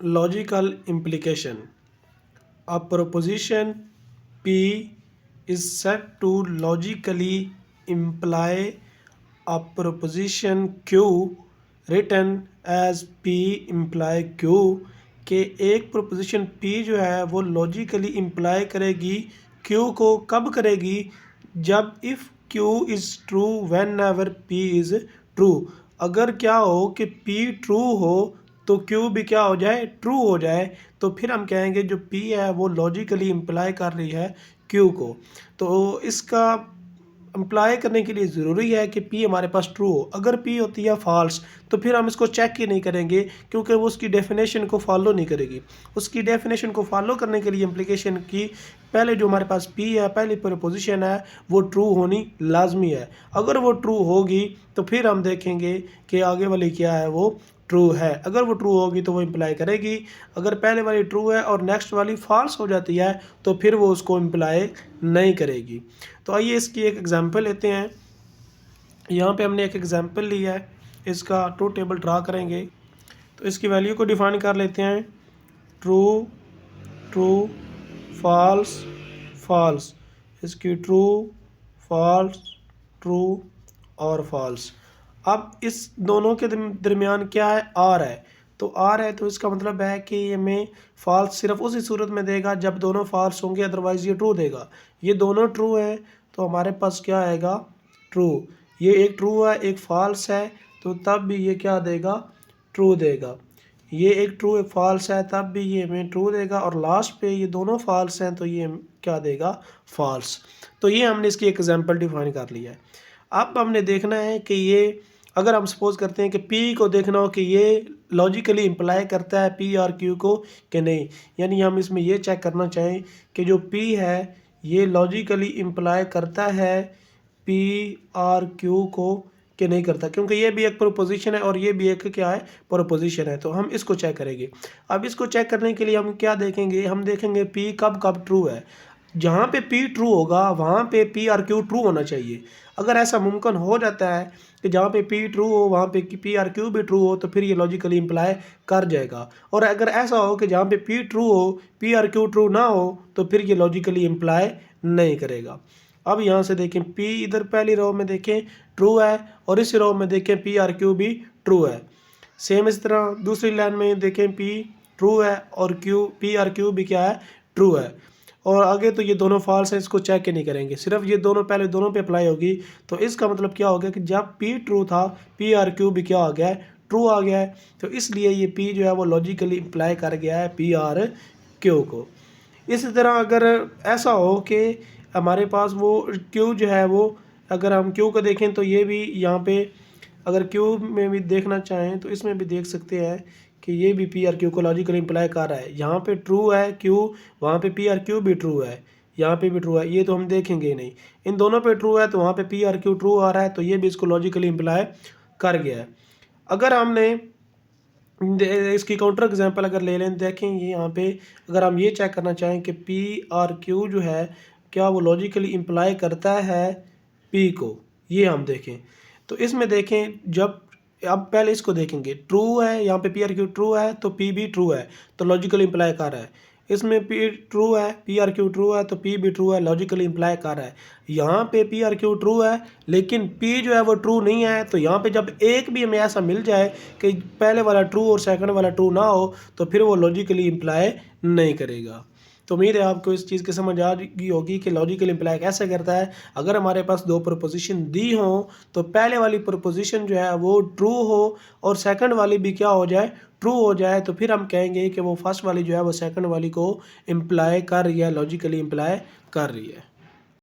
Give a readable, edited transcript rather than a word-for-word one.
logical implication. A proposition P is said to logically imply a proposition Q written as P imply Q के एक proposition P जो है वो logically imply करेगी Q को। कब करेगी? जब if Q is true when ever P is true. अगर क्या हो कि P ट्रू हो तो Q भी क्या हो जाए? ट्रू हो जाए। तो फिर हम कहेंगे जो P है वो लॉजिकली इम्प्लाई कर रही है Q को। तो इसका अप्लाई करने के लिए ज़रूरी है कि P हमारे पास ट्रू हो। अगर P होती है फॉल्स तो फिर हम इसको चेक ही नहीं करेंगे, क्योंकि वो उसकी डेफिनेशन को फॉलो नहीं करेगी। उसकी डेफिनेशन को फॉलो करने के लिए इम्प्लीकेशन की पहले जो हमारे पास P है, पहली प्रीपोजिशन है, वो ट्रू होनी लाजमी है। अगर वो ट्रू होगी तो फिर हम देखेंगे कि आगे वाली क्या है, वो ट्रू है। अगर वो ट्रू होगी तो वो इम्प्लाई करेगी। अगर पहले वाली ट्रू है और नेक्स्ट वाली फॉल्स हो जाती है तो फिर वो उसको इम्प्लाई नहीं करेगी। तो आइए इसकी एक एग्जांपल लेते हैं। यहाँ पे हमने एक एग्जांपल लिया है, इसका ट्रूथ टेबल ड्रा करेंगे। तो इसकी वैल्यू को डिफाइन कर लेते हैं, ट्रू ट्रू फॉल्स फॉल्स। इसकी ट्रू फॉल्स ट्रू और फॉल्स। अब इस दोनों के दरमियान क्या है? आर है। तो आर है तो इसका मतलब है कि ये हमें फॉल्स सिर्फ उसी सूरत में देगा जब दोनों फॉल्स होंगे, अदरवाइज़ ये ट्रू देगा। ये दोनों ट्रू हैं तो हमारे पास क्या आएगा? ट्रू। ये एक ट्रू है एक फॉल्स है तो तब भी ये क्या देगा? ट्रू देगा। ये एक ट्रू एक फॉल्स है तब भी ये हमें ट्रू देगा। और लास्ट पे ये दोनों फॉल्स हैं तो ये क्या देगा? फॉल्स। तो ये हमने इसकी एक एग्जांपल डिफाइन कर लिया है। अब हमने देखना है कि ये अगर हम सपोज करते हैं कि P को देखना हो कि ये लॉजिकली इम्प्लाई करता है P और Q को कि नहीं, यानी हम इसमें ये चेक करना चाहें कि जो P है ये लॉजिकली इम्प्लाई करता है P और Q को कि नहीं करता, क्योंकि ये भी एक प्रोपोजिशन है और ये भी एक क्या है? प्रोपोजिशन है। तो हम इसको चेक करेंगे। अब इसको चेक करने के लिए हम क्या देखेंगे? हम देखेंगे P कब कब ट्रू है। जहाँ पे P ट्रू होगा वहाँ पे P और Q ट्रू होना चाहिए। अगर ऐसा मुमकिन हो जाता है कि जहाँ पे P ट्रू हो वहाँ पे P और Q भी ट्रू हो तो फिर ये लॉजिकली इम्प्लाई कर जाएगा। और अगर ऐसा हो कि जहाँ पे P ट्रू हो P और Q ट्रू ना हो तो फिर ये लॉजिकली इम्प्लाई नहीं करेगा। अब यहाँ से देखें P इधर पहली रो में देखें ट्रू है और इस रो में देखें P और Q भी ट्रू है। सेम इस तरह दूसरी लाइन में देखें P ट्रू है और P और Q भी क्या है? ट्रू है। और आगे तो ये दोनों फॉल्स है, इसको चेक ही नहीं करेंगे, सिर्फ ये दोनों पहले दोनों पे अप्लाई होगी। तो इसका मतलब क्या हो गया कि जब P ट्रू था P और Q भी क्या आ गया है? ट्रू आ गया है। तो इसलिए ये P जो है वो लॉजिकली अप्लाई कर गया है P और Q को। इसी तरह अगर ऐसा हो कि हमारे पास वो Q जो है वो, अगर हम Q को देखें तो ये भी यहाँ पे अगर Q में भी देखना चाहें तो इसमें भी देख सकते हैं कि ये भी P और Q को लॉजिकली इम्प्लाई कर रहा है। यहाँ पे ट्रू है Q, वहाँ पे P और Q भी ट्रू है, यहाँ पे भी ट्रू है। ये तो हम देखेंगे नहीं, इन दोनों पे ट्रू है तो वहाँ पे P और Q ट्रू आ रहा है तो ये भी इसको लॉजिकली इम्प्लाई कर गया है। अगर हमने इसकी काउंटर एग्जांपल अगर ले लें, देखें ये यहाँ पे अगर हम ये चेक करना चाहें कि P और Q जो है क्या वो लॉजिकली इम्प्लाई करता है P को, ये हम देखें। तो इसमें देखें जब अब पहले इसको देखेंगे, ट्रू है यहाँ पे P और Q ट्रू है तो P भी ट्रू है तो लॉजिकली इम्प्लाई कर रहा है। इसमें P ट्रू है P और Q ट्रू है तो P भी ट्रू है, लॉजिकली इम्प्लाई कर रहा है। यहाँ पे P और Q ट्रू है लेकिन P जो है वो ट्रू नहीं है। तो यहाँ पे जब एक भी हमें ऐसा मिल जाए कि पहले वाला ट्रू और सेकंड वाला ट्रू ना हो तो फिर वो लॉजिकली इम्प्लाई नहीं करेगा। तो उम्मीद है आपको इस चीज़ की समझ आ गई होगी कि लॉजिकल इम्प्लाई कैसे करता है। अगर हमारे पास दो प्रोपोजिशन दी हों तो पहले वाली प्रोपोजिशन जो है वो ट्रू हो और सेकंड वाली भी क्या हो जाए? ट्रू हो जाए, तो फिर हम कहेंगे कि वो फर्स्ट वाली जो है वो सेकंड वाली को इम्प्लाई कर रही है, लॉजिकली इम्प्लाई कर रही है।